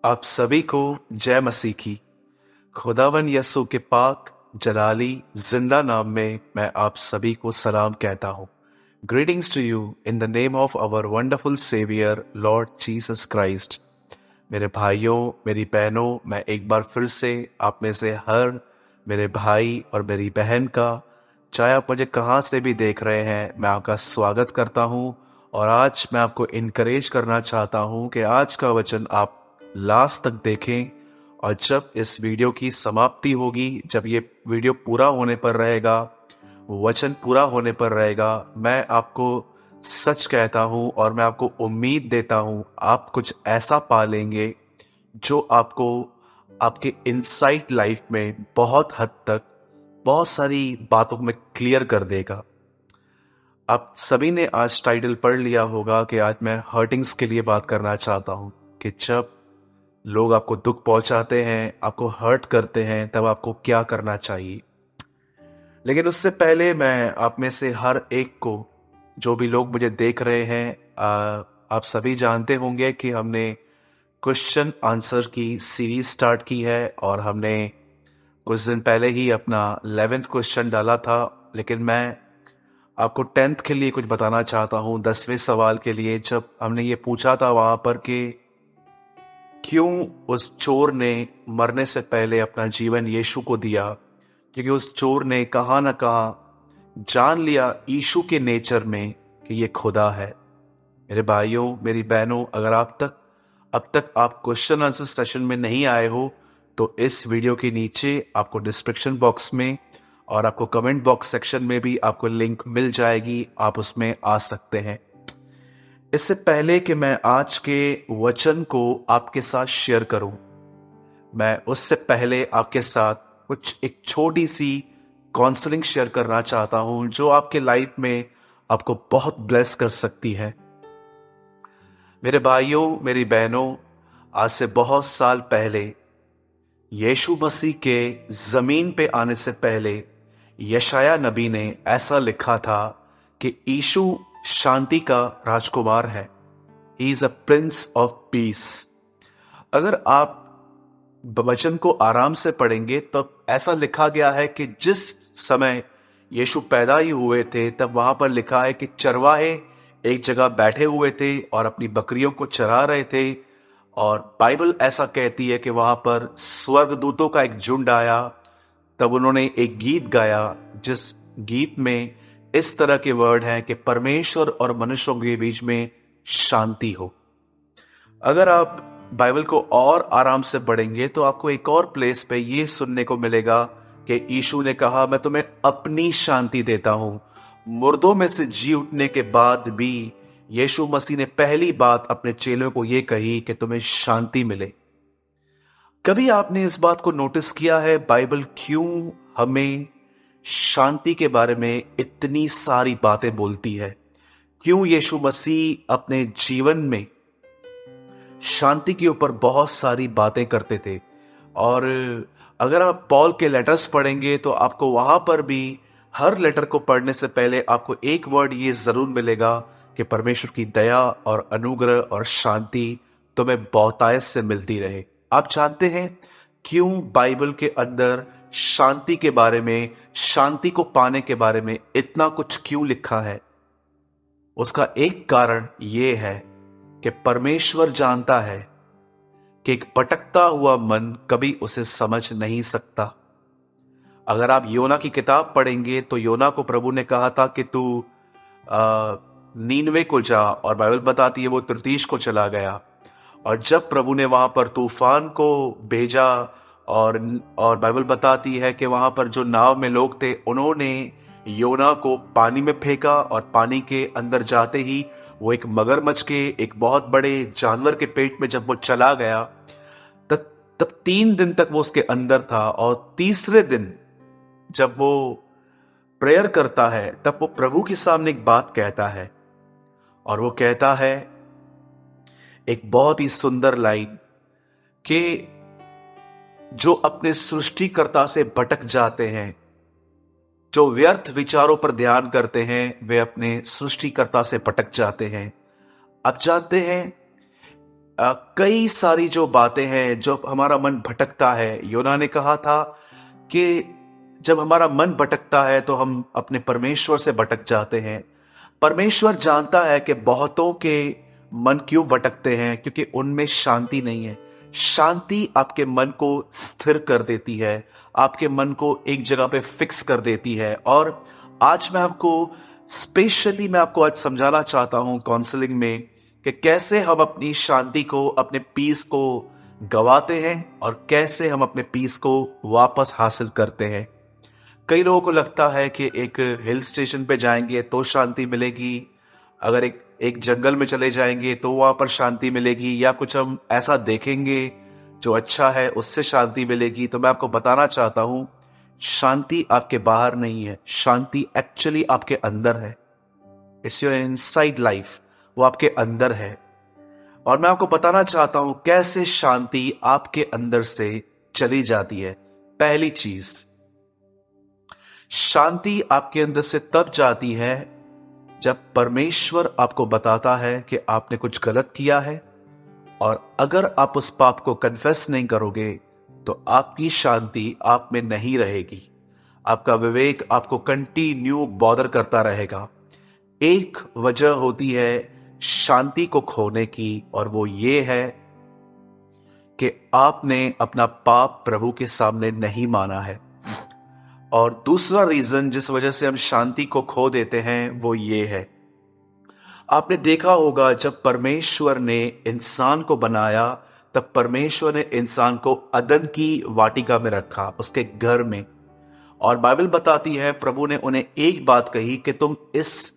आप सभी को जय मसीह की। खुदावन यसु के पाक जलाली जिंदा नाम में मैं आप सभी को सलाम कहता हूँ। Greetings to you in the name of our wonderful saviour Lord Jesus Christ. मेरे भाइयों, मेरी बहनों, मैं एक बार फिर से आप में से हर मेरे भाई और मेरी बहन का, चाहे आप मुझे कहाँ से भी देख रहे हैं, मैं आपका स्वागत करता हूँ। और आज मैं आपको इनकरेज करना चाहता हूँ कि आज का वचन आप लास्ट तक देखें। और जब इस वीडियो की समाप्ति होगी, जब ये वीडियो पूरा होने पर रहेगा, वचन पूरा होने पर रहेगा, मैं आपको सच कहता हूं और मैं आपको उम्मीद देता हूं आप कुछ ऐसा पा लेंगे जो आपको आपके इनसाइट लाइफ में बहुत हद तक बहुत सारी बातों में क्लियर कर देगा। आप सभी ने आज टाइटल पढ़ लिया होगा कि आज मैं हर्टिंग्स के लिए बात करना चाहता हूं कि जब लोग आपको दुख पहुंचाते हैं, आपको हर्ट करते हैं, तब आपको क्या करना चाहिए। लेकिन उससे पहले मैं आप में से हर एक को, जो भी लोग मुझे देख रहे हैं, आप सभी जानते होंगे कि हमने क्वेश्चन आंसर की सीरीज स्टार्ट की है और हमने कुछ दिन पहले ही अपना 11th क्वेश्चन डाला था। लेकिन मैं आपको 10th के लिए कुछ बताना चाहता हूँ। 10वें सवाल के लिए जब हमने ये पूछा था वहां पर कि क्यों उस चोर ने मरने से पहले अपना जीवन यीशु को दिया, क्योंकि उस चोर ने कहाँ ना कहाँ जान लिया यीशु के नेचर में कि ये खुदा है। मेरे भाइयों, मेरी बहनों, अगर अब तक आप क्वेश्चन आंसर सेशन में नहीं आए हो तो इस वीडियो के नीचे आपको डिस्क्रिप्शन बॉक्स में और आपको कमेंट बॉक्स सेक्शन में भी आपको लिंक मिल जाएगी, आप उसमें आ सकते हैं। इससे पहले कि मैं आज के वचन को आपके साथ शेयर करूं, मैं उससे पहले आपके साथ कुछ एक छोटी सी काउंसलिंग शेयर करना चाहता हूं जो आपके लाइफ में आपको बहुत ब्लेस कर सकती है। मेरे भाइयों, मेरी बहनों, आज से बहुत साल पहले यीशु मसीह के जमीन पे आने से पहले यशाया नबी ने ऐसा लिखा था कि यीशु शांति का राजकुमार है। He is a prince of peace. अगर आप वचन को आराम से पढ़ेंगे तो ऐसा लिखा गया है कि जिस समय यीशु पैदा ही हुए थे तब वहां पर लिखा है कि चरवाहे एक जगह बैठे हुए थे और अपनी बकरियों को चरा रहे थे। और बाइबल ऐसा कहती है कि वहां पर स्वर्गदूतों का एक झुंड आया। तब उन्होंने एक गीत गाया जिस गीत में इस तरह के वर्ड हैं कि परमेश्वर और मनुष्यों के बीच में शांति हो। अगर आप बाइबल को और आराम से पढ़ेंगे तो आपको एक और प्लेस पे ये सुनने को मिलेगा कि यीशु ने कहा, मैं तुम्हें अपनी शांति देता हूं। मुर्दों में से जी उठने के बाद भी यीशु मसीह ने पहली बात अपने चेलों को यह कही कि तुम्हें शांति मिले। कभी आपने इस बात को नोटिस किया है बाइबल क्यों हमें शांति के बारे में इतनी सारी बातें बोलती है? क्यों यीशु मसीह अपने जीवन में शांति के ऊपर बहुत सारी बातें करते थे? और अगर आप पॉल के लेटर्स पढ़ेंगे तो आपको वहां पर भी हर लेटर को पढ़ने से पहले आपको एक वर्ड ये जरूर मिलेगा कि परमेश्वर की दया और अनुग्रह और शांति तुम्हें बहुतायत से मिलती रहे। आप जानते हैं क्यों बाइबल के अंदर शांति के बारे में, शांति को पाने के बारे में इतना कुछ क्यों लिखा है? उसका एक कारण यह है कि परमेश्वर जानता है कि एक भटकता हुआ मन कभी उसे समझ नहीं सकता। अगर आप योना की किताब पढ़ेंगे तो योना को प्रभु ने कहा था कि तू नीनवे को जा, और बाइबल बताती है वो तर्तीश को चला गया। और जब प्रभु ने वहां पर तूफान को भेजा और बाइबल बताती है कि वहां पर जो नाव में लोग थे उन्होंने योना को पानी में फेंका, और पानी के अंदर जाते ही वो एक मगरमच्छ के, एक बहुत बड़े जानवर के पेट में जब वो चला गया तब 3 दिन तक वो उसके अंदर था। और तीसरे दिन जब वो प्रेयर करता है तब वो प्रभु के सामने एक बात कहता है, और वो कहता है एक बहुत ही सुंदर लाइन कि जो अपने सृष्टिकर्ता से भटक जाते हैं, जो व्यर्थ विचारों पर ध्यान करते हैं, वे अपने सृष्टिकर्ता से भटक जाते हैं। आप जानते हैं कई सारी जो बातें हैं, जो हमारा मन भटकता है, योना ने कहा था कि जब हमारा मन भटकता है तो हम अपने परमेश्वर से भटक जाते हैं। परमेश्वर जानता है कि बहुतों के मन क्यों भटकते हैं, क्योंकि उनमें शांति नहीं है। शांति आपके मन को स्थिर कर देती है, आपके मन को एक जगह पे फिक्स कर देती है। और आज मैं आपको आज समझाना चाहता हूं काउंसलिंग में कि कैसे हम अपनी शांति को, अपने पीस को गवाते हैं और कैसे हम अपने पीस को वापस हासिल करते हैं। कई लोगों को लगता है कि एक हिल स्टेशन पे जाएंगे तो शांति मिलेगी, अगर एक एक जंगल में चले जाएंगे तो वहां पर शांति मिलेगी, या कुछ हम ऐसा देखेंगे जो अच्छा है उससे शांति मिलेगी। तो मैं आपको बताना चाहता हूं, शांति आपके बाहर नहीं है, शांति एक्चुअली आपके अंदर है। इट्स योर इनसाइड लाइफ, वो आपके अंदर है। और मैं आपको बताना चाहता हूं कैसे शांति आपके अंदर से चली जाती है। पहली चीज, शांति आपके अंदर से तब जाती है जब परमेश्वर आपको बताता है कि आपने कुछ गलत किया है, और अगर आप उस पाप को कन्फेस नहीं करोगे तो आपकी शांति आप में नहीं रहेगी। आपका विवेक आपको कंटिन्यू बॉदर करता रहेगा। एक वजह होती है शांति को खोने की, और वो ये है कि आपने अपना पाप प्रभु के सामने नहीं माना है। और दूसरा रीजन जिस वजह से हम शांति को खो देते हैं वो ये है, आपने देखा होगा जब परमेश्वर ने इंसान को बनाया तब परमेश्वर ने इंसान को अदन की वाटिका में रखा, उसके घर में। और बाइबल बताती है प्रभु ने उन्हें एक बात कही कि तुम इस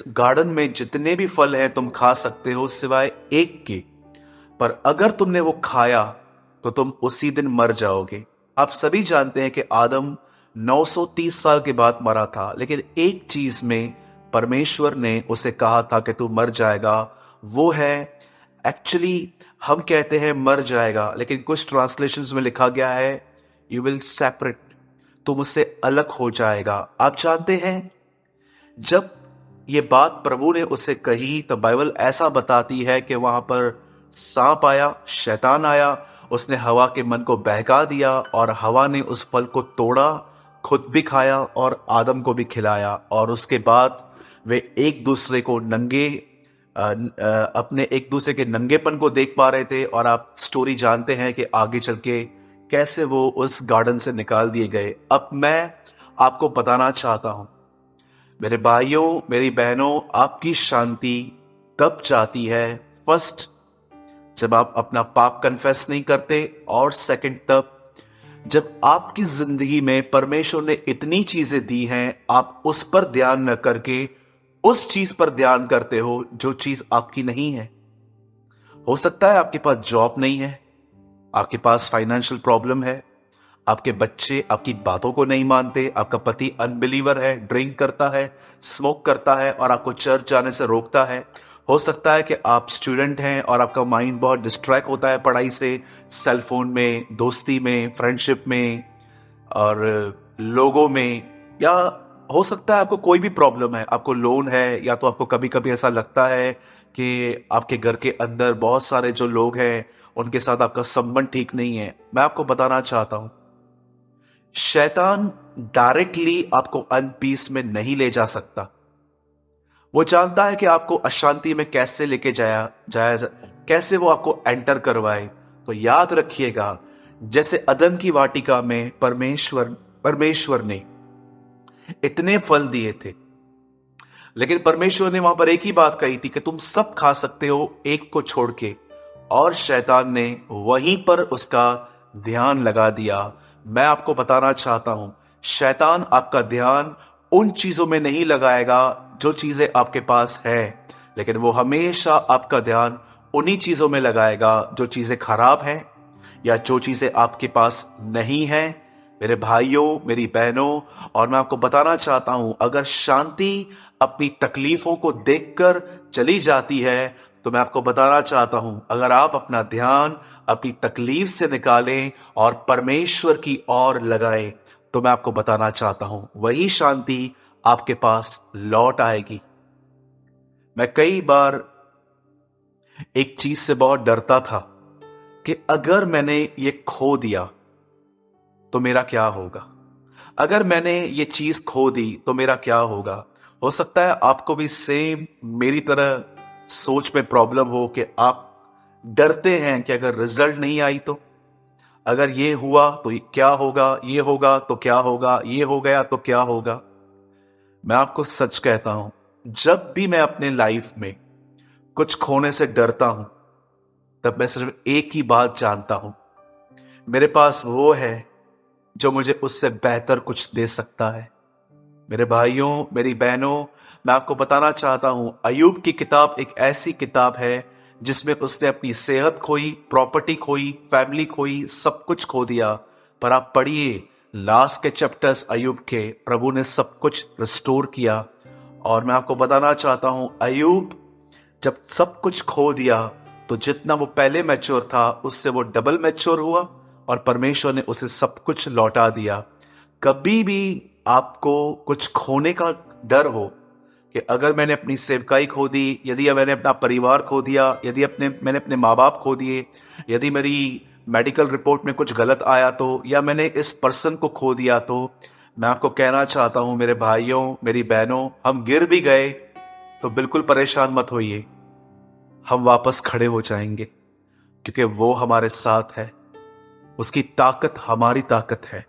गार्डन में जितने भी फल हैं तुम खा सकते हो सिवाय एक के, पर अगर तुमने वो खाया तो तुम उसी दिन मर जाओगे। आप सभी जानते हैं कि आदम 930 साल के बाद मरा था, लेकिन एक चीज में परमेश्वर ने उसे कहा था कि तू मर जाएगा, वो है, एक्चुअली हम कहते हैं मर जाएगा, लेकिन कुछ ट्रांसलेशंस में लिखा गया है यू विल सेपरेट, तुम उससे अलग हो जाएगा। आप जानते हैं जब ये बात प्रभु ने उसे कही तो बाइबल ऐसा बताती है कि वहां पर सांप आया, शैतान आया, उसने हवा के मन को बहका दिया और हवा ने उस फल को तोड़ा, खुद भी खाया और आदम को भी खिलाया। और उसके बाद वे एक दूसरे को अपने एक दूसरे के नंगेपन को देख पा रहे थे। और आप स्टोरी जानते हैं कि आगे चल के कैसे वो उस गार्डन से निकाल दिए गए। अब मैं आपको बताना चाहता हूं मेरे भाइयों, मेरी बहनों, आपकी शांति तब जाती है फर्स्ट जब आप अपना पाप कन्फेस नहीं करते, और सेकंड तब जब आपकी जिंदगी में परमेश्वर ने इतनी चीजें दी हैं, आप उस पर ध्यान न करके उस चीज पर ध्यान करते हो जो चीज आपकी नहीं है। हो सकता है आपके पास जॉब नहीं है, आपके पास फाइनेंशियल प्रॉब्लम है, आपके बच्चे आपकी बातों को नहीं मानते, आपका पति अनबिलीवर है, ड्रिंक करता है, स्मोक करता है और आपको चर्च जाने से रोकता है। हो सकता है कि आप स्टूडेंट हैं और आपका माइंड बहुत डिस्ट्रैक्ट होता है पढ़ाई से, सेलफोन में, दोस्ती में, फ्रेंडशिप में और लोगों में। या हो सकता है आपको कोई भी प्रॉब्लम है, आपको लोन है, या तो आपको कभी कभी ऐसा लगता है कि आपके घर के अंदर बहुत सारे जो लोग हैं उनके साथ आपका संबंध ठीक नहीं है। मैं आपको बताना चाहता हूं, शैतान डायरेक्टली आपको अनपीस में नहीं ले जा सकता। वो जानता है कि आपको अशांति में कैसे लेके कैसे वो आपको एंटर करवाए। तो याद रखिएगा, जैसे अदन की वाटिका में परमेश्वर ने इतने फल दिए थे, लेकिन परमेश्वर ने वहां पर एक ही बात कही थी कि तुम सब खा सकते हो एक को छोड़ के, और शैतान ने वहीं पर उसका ध्यान लगा दिया। मैं आपको बताना चाहता हूं, शैतान आपका ध्यान उन चीजों में नहीं लगाएगा जो चीजें आपके पास है, लेकिन वो हमेशा आपका ध्यान उन्हीं चीजों में लगाएगा जो चीजें खराब हैं या जो चीजें आपके पास नहीं है। मेरे भाइयों, मेरी बहनों, और मैं आपको बताना चाहता हूं, अगर शांति अपनी तकलीफों को देखकर चली जाती है तो मैं आपको बताना चाहता हूं, अगर आप अपना ध्यान अपनी तकलीफ से निकालें और परमेश्वर की ओर लगाएं, तो मैं आपको बताना चाहता हूं वही शांति आपके पास लौट आएगी। मैं कई बार एक चीज से बहुत डरता था कि अगर मैंने ये खो दिया तो मेरा क्या होगा, अगर मैंने ये चीज खो दी तो मेरा क्या होगा। हो सकता है आपको भी सेम मेरी तरह सोच में प्रॉब्लम हो कि आप डरते हैं कि अगर रिजल्ट नहीं आई तो, अगर ये हुआ तो क्या होगा, ये होगा तो क्या होगा, ये हो गया तो क्या होगा। मैं आपको सच कहता हूं, जब भी मैं अपने लाइफ में कुछ खोने से डरता हूं, तब मैं सिर्फ एक ही बात जानता हूं, मेरे पास वो है जो मुझे उससे बेहतर कुछ दे सकता है। मेरे भाइयों, मेरी बहनों, मैं आपको बताना चाहता हूं, अयूब की किताब एक ऐसी किताब है जिसमें उसने अपनी सेहत खोई, प्रॉपर्टी खोई, फैमिली खोई, सब कुछ खो दिया। पर आप पढ़िए लास्ट के चैप्टर्स अयूब के, प्रभु ने सब कुछ रिस्टोर किया। और मैं आपको बताना चाहता हूं, अयूब जब सब कुछ खो दिया तो जितना वो पहले मैच्योर था उससे वो डबल मैच्योर हुआ और परमेश्वर ने उसे सब कुछ लौटा दिया। कभी भी आपको कुछ खोने का डर हो कि अगर मैंने अपनी सेवकाई खो दी, यदि मैंने अपना परिवार खो दिया, यदि मैंने अपने माँ बाप खो दिए, यदि मेरी मेडिकल रिपोर्ट में कुछ गलत आया तो, या मैंने इस पर्सन को खो दिया तो, मैं आपको कहना चाहता हूं मेरे भाइयों, मेरी बहनों, हम गिर भी गए तो बिल्कुल परेशान मत होइए, हम वापस खड़े हो जाएंगे क्योंकि वो हमारे साथ है। उसकी ताकत हमारी ताकत है,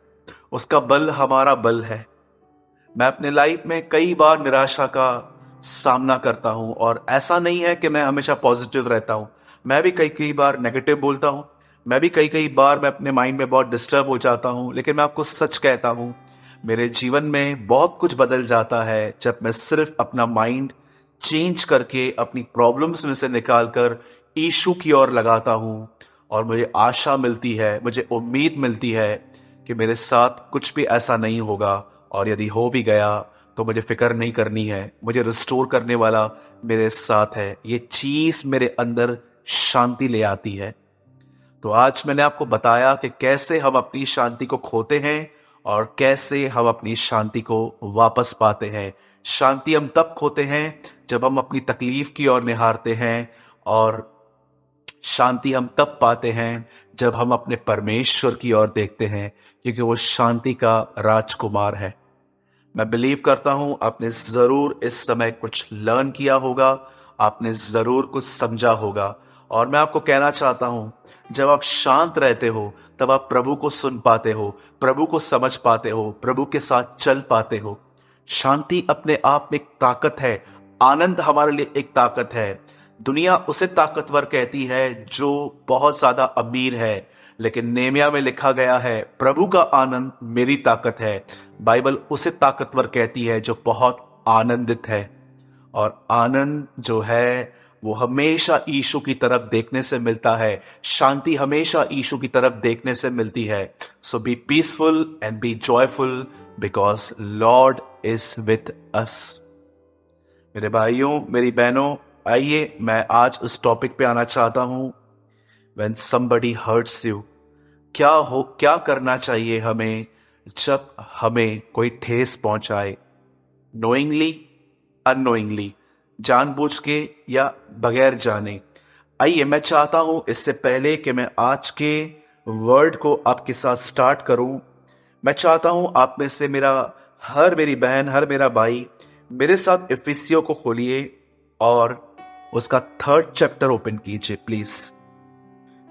उसका बल हमारा बल है। मैं अपने लाइफ में कई बार निराशा का सामना करता हूं और ऐसा नहीं है कि मैं हमेशा पॉजिटिव रहता हूं, मैं भी कई कई बार नेगेटिव बोलता हूं, मैं भी कई कई बार मैं अपने माइंड में बहुत डिस्टर्ब हो जाता हूं। लेकिन मैं आपको सच कहता हूं, मेरे जीवन में बहुत कुछ बदल जाता है जब मैं सिर्फ अपना माइंड चेंज करके अपनी प्रॉब्लम्स में से निकालकर ईशु की ओर लगाता हूं। और मुझे आशा मिलती है, मुझे उम्मीद मिलती है कि मेरे साथ कुछ भी ऐसा नहीं होगा, और यदि हो भी गया तो मुझे फिक्र नहीं करनी है, मुझे रिस्टोर करने वाला मेरे साथ है। ये चीज मेरे अंदर शांति ले आती है। तो आज मैंने आपको बताया कि कैसे हम अपनी शांति को खोते हैं और कैसे हम अपनी शांति को वापस पाते हैं। शांति हम तब खोते हैं जब हम अपनी तकलीफ की ओर निहारते हैं, और शांति हम तब पाते हैं जब हम अपने परमेश्वर की ओर देखते हैं, क्योंकि वो शांति का राजकुमार है। मैं बिलीव करता हूं आपने जरूर इस समय कुछ लर्न किया होगा, आपने जरूर कुछ समझा होगा। और मैं आपको कहना चाहता हूं, जब आप शांत रहते हो तब आप प्रभु को सुन पाते हो, प्रभु को समझ पाते हो, प्रभु के साथ चल पाते हो। शांति अपने आप में एक ताकत है, आनंद हमारे लिए एक ताकत है। दुनिया उसे ताकतवर कहती है जो बहुत ज्यादा अमीर है, लेकिन नेमिया में लिखा गया है प्रभु का आनंद मेरी ताकत है। बाइबल उसे ताकतवर कहती है जो बहुत आनंदित है। और आनंद जो है वो हमेशा यीशु की तरफ देखने से मिलता है, शांति हमेशा यीशु की तरफ देखने से मिलती है। So be peaceful and be joyful because Lord is with us. मेरे भाइयों, मेरी बहनों, आइए मैं आज उस टॉपिक पे आना चाहता हूं। When somebody hurts you, क्या करना चाहिए हमें जब हमें कोई ठेस पहुंचाए, नोइंगली, अननोइंगली, जानबूझ के या बगैर जाने। आइए, मैं चाहता हूं इससे पहले कि मैं आज के वर्ड को आपके साथ स्टार्ट करूं, मैं चाहता हूं आप में से मेरी बहन, हर मेरा भाई मेरे साथ इफिसियों को खोलिए और उसका 3rd चैप्टर ओपन कीजिए please.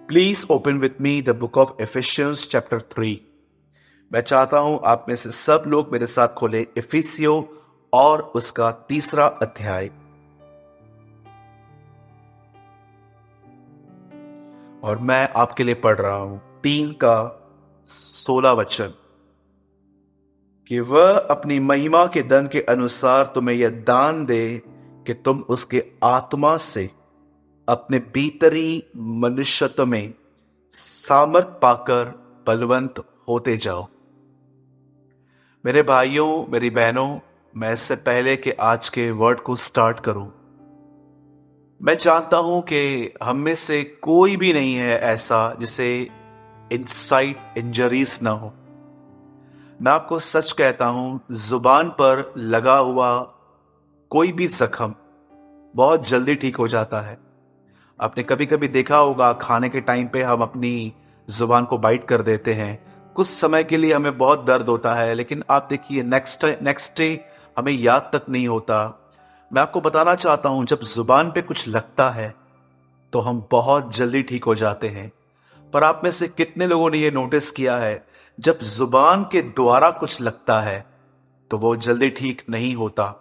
Please open with me the book of efficiency chapter 3। मैं चाहता हूं आप में से सब लोग मेरे साथ खोले इफिसियो और उसका 3रा अध्याय। और मैं आपके लिए पढ़ रहा हूं 3 का 16 वचन, कि वह अपनी महिमा के धन के अनुसार तुम्हें यह दान दे कि तुम उसके आत्मा से अपने भीतरी मनुष्यत्व में सामर्थ पाकर बलवंत होते जाओ। मेरे भाइयों, मेरी बहनों, मैं इससे पहले कि आज के वर्ड को स्टार्ट करूं, मैं जानता हूं कि हम में से कोई भी नहीं है ऐसा जिसे इनसाइड इंजरीज ना हो। मैं आपको सच कहता हूं, जुबान पर लगा हुआ कोई भी जख्म बहुत जल्दी ठीक हो जाता है। आपने कभी कभी देखा होगा खाने के टाइम पे हम अपनी जुबान को बाइट कर देते हैं। कुछ समय के लिए हमें बहुत दर्द होता है, लेकिन आप देखिए नेक्स्ट डे हमें याद तक नहीं होता। मैं आपको बताना चाहता हूं, जब जुबान पे कुछ लगता है तो हम बहुत जल्दी ठीक हो जाते हैं। पर आप में से कितने लोगों ने यह नोटिस किया है, जब जुबान के द्वारा कुछ लगता है तो वो जल्दी ठीक नहीं होता।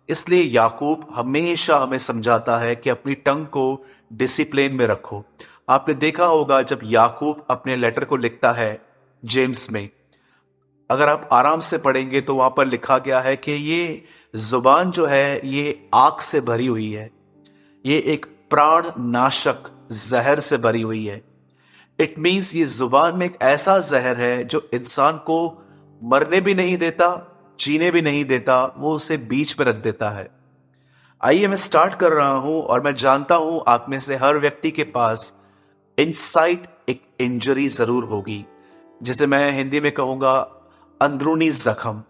इसलिए याकूब हमेशा हमें समझाता है कि अपनी टंग को डिसिप्लिन में रखो। आपने देखा होगा जब याकूब अपने लेटर को लिखता है जेम्स में, अगर आप आराम से पढ़ेंगे तो वहां पर लिखा गया है कि ये जुबान जो है ये आग से भरी हुई है, ये एक प्राण नाशक जहर से भरी हुई है। इट मीन्स ये जुबान में एक ऐसा जहर है जो इंसान को मरने भी नहीं देता, जीने भी नहीं देता, वो उसे बीच में रख देता है। आइए मैं स्टार्ट कर रहा हूं, और मैं जानता हूं आप में से हर व्यक्ति के पास इनसाइड एक इंजरी जरूर होगी, जिसे मैं हिंदी में कहूंगा अंदरूनी जख्म।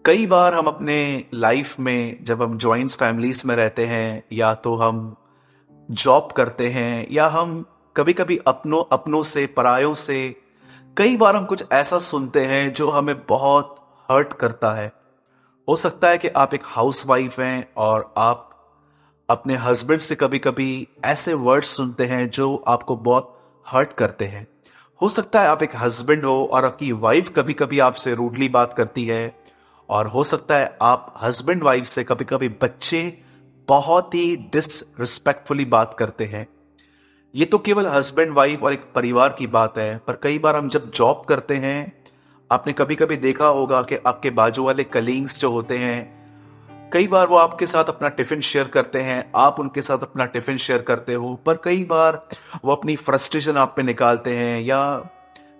कई बार हम अपने लाइफ में, जब हम जॉइंट फैमिलीज में रहते हैं, या तो हम जॉब करते हैं, या हम कभी कभी अपनों अपनों से, परायों से, कई बार हम कुछ ऐसा सुनते हैं जो हमें बहुत हर्ट करता है। हो सकता है कि आप एक हाउसवाइफ हैं और आप अपने हस्बैंड से कभी कभी ऐसे वर्ड्स सुनते हैं जो आपको बहुत हर्ट करते हैं। हो सकता है आप एक हस्बैंड हो और आपकी वाइफ कभी कभी आपसे रूडली बात करती है, और हो सकता है आप हस्बैंड वाइफ से कभी कभी बच्चे बहुत ही डिसरिस्पेक्टफुली बात करते हैं। ये तो केवल हस्बैंड वाइफ और एक परिवार की बात है, पर कई बार हम जब जॉब करते हैं, आपने कभी कभी देखा होगा कि आपके बाजू वाले कलीग्स जो होते हैं, कई बार वो आपके साथ अपना टिफिन शेयर करते हैं, आप उनके साथ अपना टिफिन शेयर करते हो, पर कई बार वो अपनी फ्रस्ट्रेशन आप पे निकालते हैं। या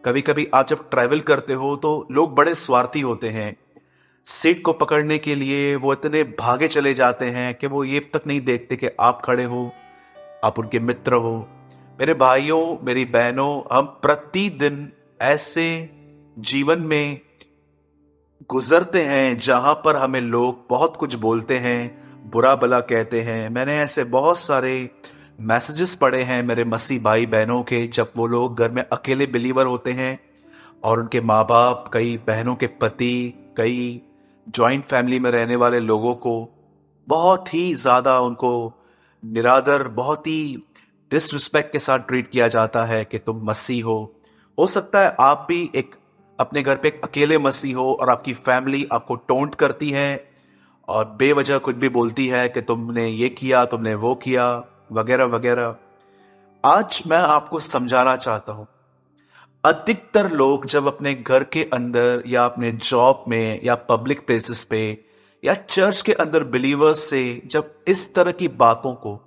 कभी कभी आप जब ट्रैवल करते हो तो लोग बड़े स्वार्थी होते हैं, सीट को पकड़ने के लिए वो इतने भागे चले जाते हैं कि वो ये तक नहीं देखते कि आप खड़े हो, आप उनके मित्र हो। मेरे भाइयों, मेरी बहनों, हम प्रतिदिन ऐसे जीवन में गुजरते हैं जहां पर हमें लोग बहुत कुछ बोलते हैं, बुरा भला कहते हैं। मैंने ऐसे बहुत सारे मैसेजेस पढ़े हैं मेरे मसीह भाई बहनों के, जब वो लोग घर में अकेले बिलीवर होते हैं और उनके माँ बाप, कई बहनों के पति, कई जॉइंट फैमिली में रहने वाले लोगों को बहुत ही ज्यादा उनको निरादर, बहुत ही डिसरिस्पेक्ट के साथ ट्रीट किया जाता है कि तुम मसीह हो। हो सकता है आप भी एक अपने घर पे एक अकेले मसीह हो और आपकी फैमिली आपको टोंट करती है और बेवजह कुछ भी बोलती है कि तुमने ये किया, तुमने वो किया, वगैरह वगैरह। आज मैं आपको समझाना चाहता हूं, अधिकतर लोग जब अपने घर के अंदर या अपने जॉब में या पब्लिक प्लेसेस पे या चर्च के अंदर बिलीवर्स से जब इस तरह की बातों को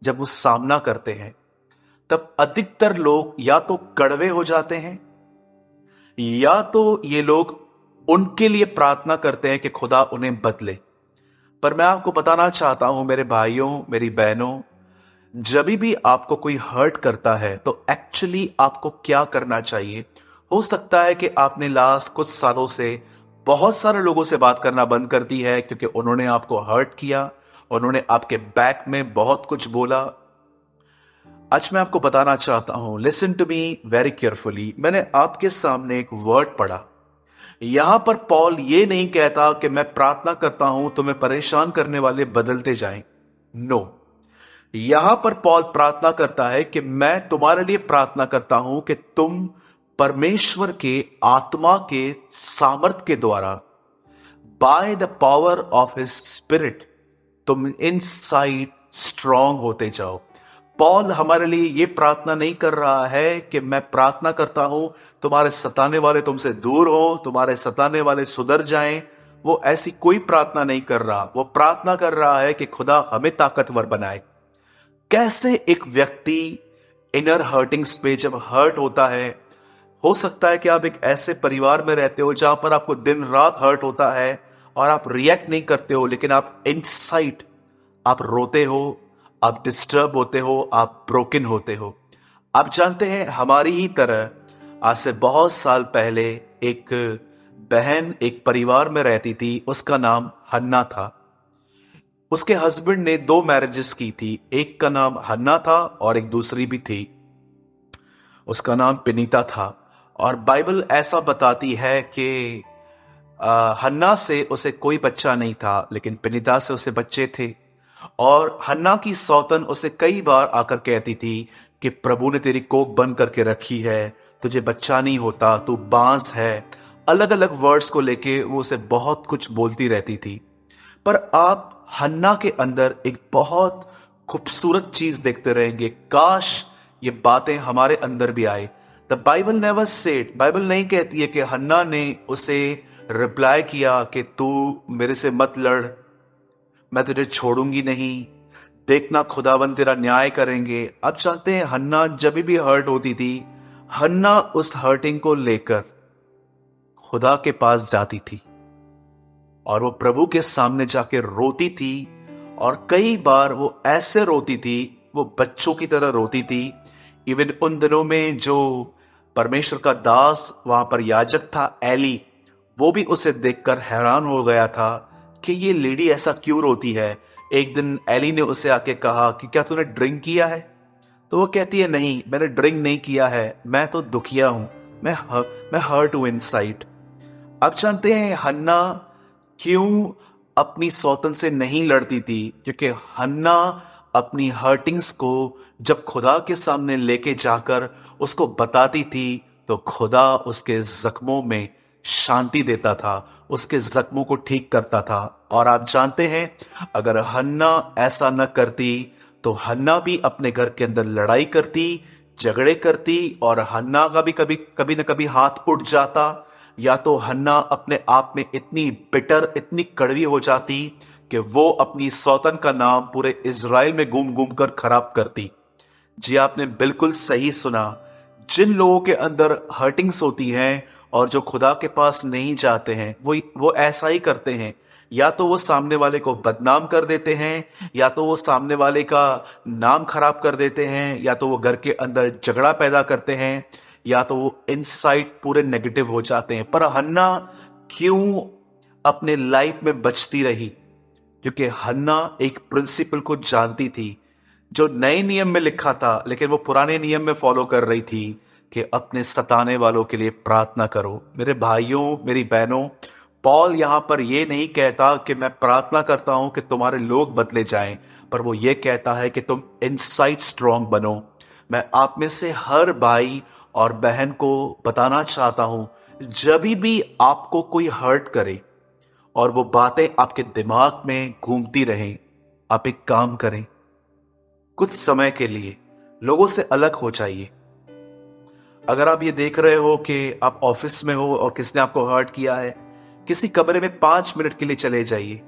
जब वो सामना करते हैं, तब अधिकतर लोग या तो कड़वे हो जाते हैं, या तो ये लोग उनके लिए प्रार्थना करते हैं कि खुदा उन्हें बदले। पर मैं आपको बताना चाहता हूं मेरे भाइयों, मेरी बहनों, जब भी आपको कोई हर्ट करता है तो एक्चुअली आपको क्या करना चाहिए। हो सकता है कि आपने लास्ट कुछ सालों से बहुत सारे लोगों से बात करना बंद कर दी है क्योंकि उन्होंने आपको हर्ट किया, उन्होंने आपके बैक में बहुत कुछ बोला। आज मैं आपको बताना चाहता हूं, listen to me very carefully. मैंने आपके सामने एक वर्ड पढ़ा। यहां पर पॉल ये नहीं कहता कि मैं प्रार्थना करता हूं तुम्हें परेशान करने वाले बदलते जाएं। नो, यहां पर पॉल प्रार्थना करता है कि मैं तुम्हारे लिए प्रार्थना करता हूं कि तुम परमेश्वर के आत्मा के सामर्थ के द्वारा, by the power of his spirit, तुम इनसाइड स्ट्रांग होते जाओ। पॉल हमारे लिए यह प्रार्थना नहीं कर रहा है कि मैं प्रार्थना करता हूं तुम्हारे सताने वाले तुमसे दूर हो, तुम्हारे सताने वाले सुधर जाएं। वो ऐसी कोई प्रार्थना नहीं कर रहा। वो प्रार्थना कर रहा है कि खुदा हमें ताकतवर बनाए। कैसे एक व्यक्ति इनर हर्टिंग पे जब हर्ट होता है, हो सकता है कि आप एक ऐसे परिवार में रहते हो जहां पर आपको दिन रात हर्ट होता है और आप रिएक्ट नहीं करते हो, लेकिन आप इनसाइड आप रोते हो, आप डिस्टर्ब होते हो, आप ब्रोकन होते हो। आप जानते हैं, हमारी ही तरह आज से बहुत साल पहले एक बहन एक परिवार में रहती थी, उसका नाम हन्ना था। उसके हस्बैंड ने 2 मैरिजेस की थी। एक का नाम हन्ना था और एक दूसरी भी थी, उसका नाम पिनीता था। और बाइबल ऐसा बताती है कि हन्ना से उसे कोई बच्चा नहीं था, लेकिन पिनीता से उसे बच्चे थे। और हन्ना की सौतन उसे कई बार आकर कहती थी कि प्रभु ने तेरी कोख बंद करके रखी है, तुझे बच्चा नहीं होता, तू बांस है। अलग अलग वर्ड्स को लेके वो उसे बहुत कुछ बोलती रहती थी। पर आप हन्ना के अंदर एक बहुत खूबसूरत चीज देखते रहेंगे। काश ये बातें हमारे अंदर भी आए। The Bible never said, Bible नहीं कहती है कि हन्ना ने उसे रिप्लाई किया कि तू मेरे से मत लड़, मैं तुझे छोड़ूंगी नहीं, देखना खुदावन तेरा न्याय करेंगे। अब चाहते हैं हन्ना जब भी हर्ट होती थी, हन्ना उस हर्टिंग को लेकर खुदा के पास जाती थी और वो प्रभु के सामने जाके रोती थी। और कई बार वो ऐसे रोती थी, वो बच्चों की तरह रोती थी। इवन उन दिनों में जो परमेश्वर का दास वहां पर याजक था एली, वो भी उसे देखकर हैरान हो गया था कि ये लेडी ऐसा क्यों रोती है। एक दिन एली ने उसे आके कहा कि क्या तूने ड्रिंक किया है? तो वो कहती है नहीं, मैंने ड्रिंक नहीं किया है, मैं तो दुखिया हूं, मैं हर्ट हूं इनसाइड। अब जानते हैं हन्ना क्यों अपनी सौतन से नहीं लड़ती थी? क्योंकि हन्ना अपनी हर्टिंग्स को जब खुदा के सामने लेके जाकर उसको बताती थी, तो खुदा उसके जख्मों में शांति देता था, उसके जख्मों को ठीक करता था। और आप जानते हैं, अगर हन्ना ऐसा न करती तो हन्ना भी अपने घर के अंदर लड़ाई करती, झगड़े करती, और हन्ना का भी कभी कभी न कभी हाथ उठ जाता। या तो हन्ना अपने आप में इतनी बिटर, इतनी कड़वी हो जाती कि वो अपनी सौतन का नाम पूरे इज़राइल में घूम घूम कर खराब करती। जी, आपने बिल्कुल सही सुना। जिन लोगों के अंदर हर्टिंग्स होती हैं और जो खुदा के पास नहीं जाते हैं, वो ऐसा ही करते हैं। या तो वो सामने वाले को बदनाम कर देते हैं, या तो वो सामने वाले का नाम खराब कर देते हैं, या तो वो घर के अंदर झगड़ा पैदा करते हैं, या तो वो इनसाइड पूरे नेगेटिव हो जाते हैं। पर हन्ना क्यों अपने लाइफ में बचती रही? क्योंकि हन्ना एक प्रिंसिपल को जानती थी जो नए नियम में लिखा था, लेकिन वो पुराने नियम में फॉलो कर रही थी कि अपने सताने वालों के लिए प्रार्थना करो। मेरे भाइयों, मेरी बहनों, पॉल यहां पर यह नहीं कहता कि मैं प्रार्थना करता हूं कि तुम्हारे लोग बदले जाएं, पर वो ये कहता है कि तुम इनसाइड स्ट्रांग बनो। मैं आप में से हर भाई और बहन को बताना चाहता हूं, जब भी आपको कोई हर्ट करे और वो बातें आपके दिमाग में घूमती रहें, आप एक काम करें, कुछ समय के लिए लोगों से अलग हो जाइए। अगर आप ये देख रहे हो कि आप ऑफिस में हो और किसी ने आपको हर्ट किया है, किसी कमरे में 5 मिनट के लिए चले जाइए।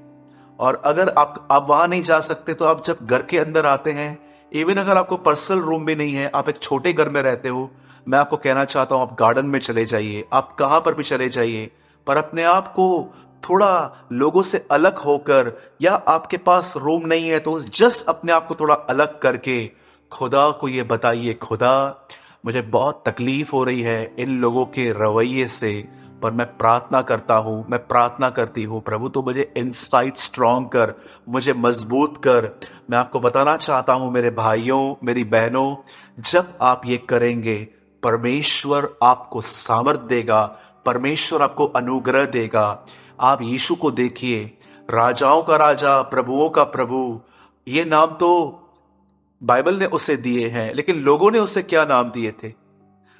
और अगर आप वहां नहीं जा सकते, तो आप जब घर के अंदर आते हैं, इवन अगर आपको पर्सनल रूम भी नहीं है, आप एक छोटे घर में रहते हो, मैं आपको कहना चाहता हूं आप गार्डन में चले जाइए, आप कहां पर भी चले जाइए, पर अपने आप को थोड़ा लोगों से अलग होकर, या आपके पास रूम नहीं है तो जस्ट अपने आप को थोड़ा अलग करके खुदा को ये बताइए, खुदा मुझे बहुत तकलीफ हो रही है इन लोगों के रवैये से, पर मैं प्रार्थना करता हूं, मैं प्रार्थना करती हूं प्रभु, तो मुझे इनसाइड स्ट्रांग कर, मुझे मजबूत कर। मैं आपको बताना चाहता हूं मेरे भाइयों, मेरी बहनों, जब आप ये करेंगे, परमेश्वर आपको सामर्थ देगा, परमेश्वर आपको अनुग्रह देगा। आप यीशु को देखिए, राजाओं का राजा, प्रभुओं का प्रभु, ये नाम तो बाइबल ने उसे दिए हैं, लेकिन लोगों ने उसे क्या नाम दिए थे?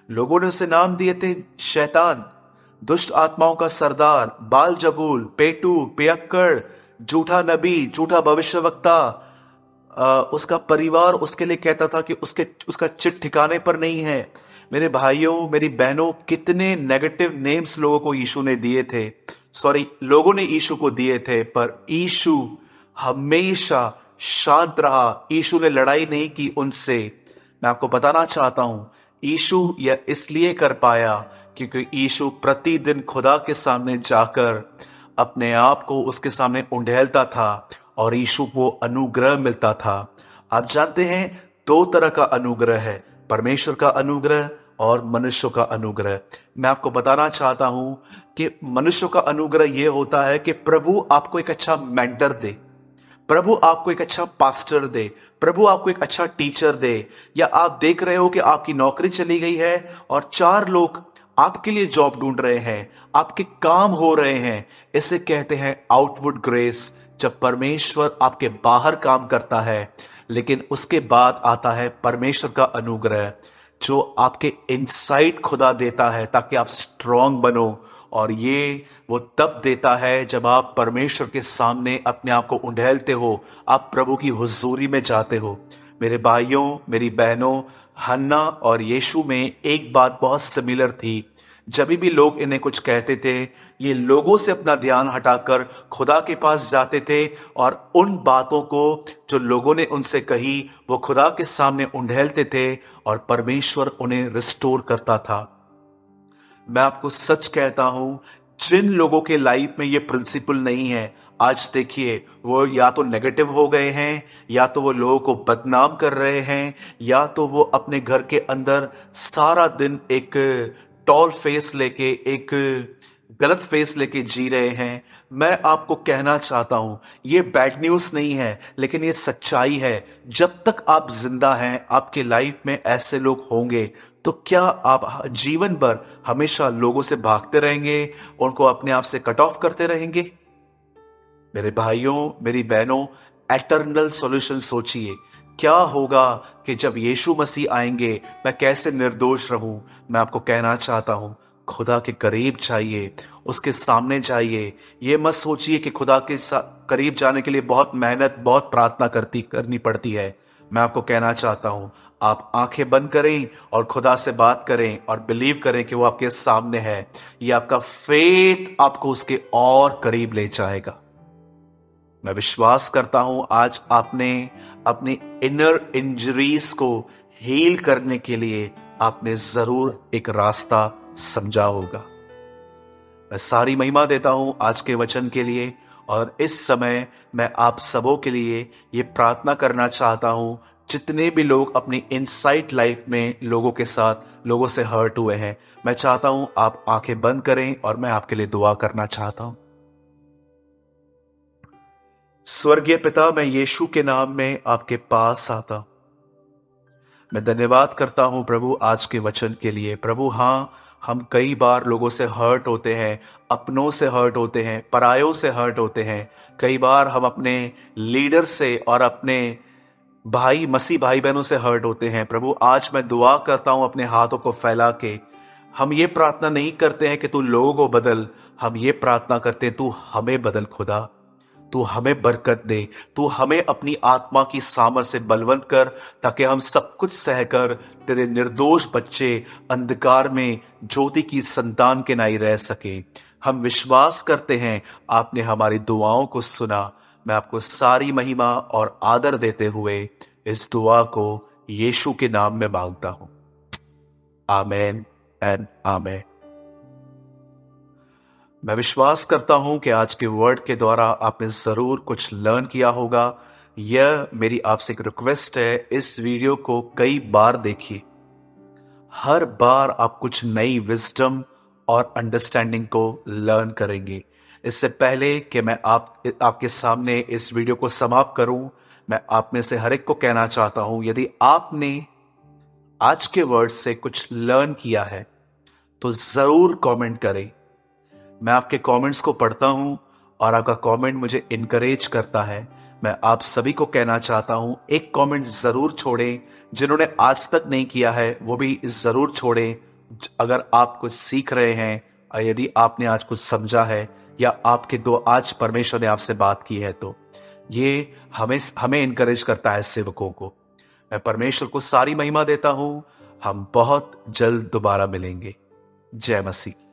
लोगों ने उसे नाम दिए थे शैतान, दुष्ट आत्माओं का सरदार, बाल जबूल, पेटू, पियक्कड़, झूठा नबी, झूठा भविष्यवक्ता। उसका परिवार उसके लिए कहता था कि उसका चिट ठिकाने पर नहीं है। मेरे भाइयों, मेरी बहनों, कितने नेगेटिव नेम्स लोगों को यीशु ने दिए थे, सॉरी, लोगों ने यीशु को दिए थे, पर यीशु हमेशा शांत रहा। यीशु ने लड़ाई नहीं की उनसे। मैं आपको बताना चाहता हूं, यीशु यह इसलिए कर पाया क्योंकि यीशु प्रतिदिन खुदा के सामने जाकर अपने आप को उसके सामने उंडेलता था और यीशु को अनुग्रह मिलता था। आप जानते हैं, 2 तरह का अनुग्रह है, परमेश्वर का अनुग्रह और मनुष्य का अनुग्रह। मैं आपको बताना चाहता हूं कि मनुष्य का अनुग्रह यह होता है कि प्रभु आपको एक अच्छा मेंटर दे, प्रभु आपको एक अच्छा पास्टर दे, प्रभु आपको एक अच्छा टीचर दे, या आप देख रहे हो कि आपकी नौकरी चली गई है और 4 लोग आपके लिए जॉब ढूंढ रहे हैं, आपके काम हो रहे हैं। इसे कहते हैं आउटवुड ग्रेस, जब परमेश्वर आपके बाहर काम करता है। लेकिन उसके बाद आता है परमेश्वर का अनुग्रह, जो आपके इनसाइड खुदा देता है ताकि आप स्ट्रांग बनो। और ये वो तब देता है जब आप परमेश्वर के सामने अपने आप को उंडेलते हो, आप प्रभु की हुजूरी में जाते हो। मेरे भाइयों, मेरी बहनों, हन्ना और यीशु में एक बात बहुत सिमिलर थी। जब भी लोग इन्हें कुछ कहते थे, ये लोगों से अपना ध्यान हटाकर खुदा के पास जाते थे और उन बातों को जो लोगों ने उनसे कही वो खुदा के सामने उंडेलते थे और परमेश्वर उन्हें रिस्टोर करता था। मैं आपको सच कहता हूं, जिन लोगों के लाइफ में ये प्रिंसिपल नहीं है, आज देखिए वो या तो नेगेटिव हो गए हैं, या तो वो लोगों को बदनाम कर रहे हैं, या तो वो अपने घर के अंदर सारा दिन एक टॉल फेस लेके, एक गलत फेस लेके जी रहे हैं। मैं आपको कहना चाहता हूं, ये बैड न्यूज नहीं है, लेकिन ये सच्चाई है। जब तक आप जिंदा हैं, आपके लाइफ में ऐसे लोग होंगे। तो क्या आप जीवन भर हमेशा लोगों से भागते रहेंगे, उनको अपने आप से कट ऑफ करते रहेंगे? मेरे भाइयों, मेरी बहनों, एटर्नल सॉल्यूशन सोचिए। क्या होगा कि जब यीशु मसीह आएंगे, मैं कैसे निर्दोष रहूं? मैं आपको कहना चाहता हूं, खुदा के करीब जाइए, उसके सामने जाइए। ये मत सोचिए कि खुदा के करीब जाने के लिए बहुत मेहनत, बहुत प्रार्थना करनी पड़ती है। मैं आपको कहना चाहता हूं, आप आंखें बंद करें और खुदा से बात करें और बिलीव करें कि वो आपके सामने है। ये आपका फेथ आपको उसके और करीब ले जाएगा। मैं विश्वास करता हूं आज आपने अपनी इनर इंजरीज को हील करने के लिए आपने जरूर एक रास्ता समझा होगा। मैं सारी महिमा देता हूं आज के वचन के लिए, और इस समय मैं आप सबों के लिए ये प्रार्थना करना चाहता हूं, जितने भी लोग अपनी इनसाइट लाइफ में लोगों के साथ, लोगों से हर्ट हुए हैं, मैं चाहता हूं आप आंखें बंद करें और मैं आपके लिए दुआ करना चाहता हूं। स्वर्गीय पिता, मैं यीशु के नाम में आपके पास आता हूं। मैं धन्यवाद करता हूं प्रभु आज के वचन के लिए। प्रभु हाँ, हम कई बार लोगों से हर्ट होते हैं, अपनों से हर्ट होते हैं, परायों से हर्ट होते हैं। कई बार हम अपने लीडर से और अपने मसीह भाई बहनों से हर्ट होते हैं। प्रभु आज मैं दुआ करता हूं अपने हाथों को फैला के। हम ये प्रार्थना नहीं करते हैं कि तू लोगों को बदल, हम ये प्रार्थना करते हैं तू हमें बदल खुदा। तू हमें बरकत दे, तू हमें अपनी आत्मा की सामर्थ से बलवंत कर, ताकि हम सब कुछ सहकर तेरे निर्दोष बच्चे अंधकार में ज्योति की संतान के नाई रह सके। हम विश्वास करते हैं आपने हमारी दुआओं को सुना। मैं आपको सारी महिमा और आदर देते हुए इस दुआ को यीशु के नाम में मांगता हूं। आमेन एंड आमेन। मैं विश्वास करता हूं कि आज के वर्ड के द्वारा आपने जरूर कुछ लर्न किया होगा। यह मेरी आपसे एक रिक्वेस्ट है, इस वीडियो को कई बार देखिए। हर बार आप कुछ नई विजडम और अंडरस्टैंडिंग को लर्न करेंगे। इससे पहले कि मैं आपके सामने इस वीडियो को समाप्त करूं, मैं आप में से हर एक को कहना चाहता हूं, यदि आपने आज के वर्ड से कुछ लर्न किया है तो जरूर कमेंट करें। मैं आपके कमेंट्स को पढ़ता हूं और आपका कमेंट मुझे इनकरेज करता है। मैं आप सभी को कहना चाहता हूं, एक कमेंट जरूर छोड़ें। जिन्होंने आज तक नहीं किया है वो भी जरूर छोड़ें। अगर आप कुछ सीख रहे हैं, और यदि आपने आज कुछ समझा है, या आपके दो आज परमेश्वर ने आपसे बात की है, तो ये हमें इनकरेज करता है सेवकों को। मैं परमेश्वर को सारी महिमा देता हूं। हम बहुत जल्द दोबारा मिलेंगे। जय मसीह।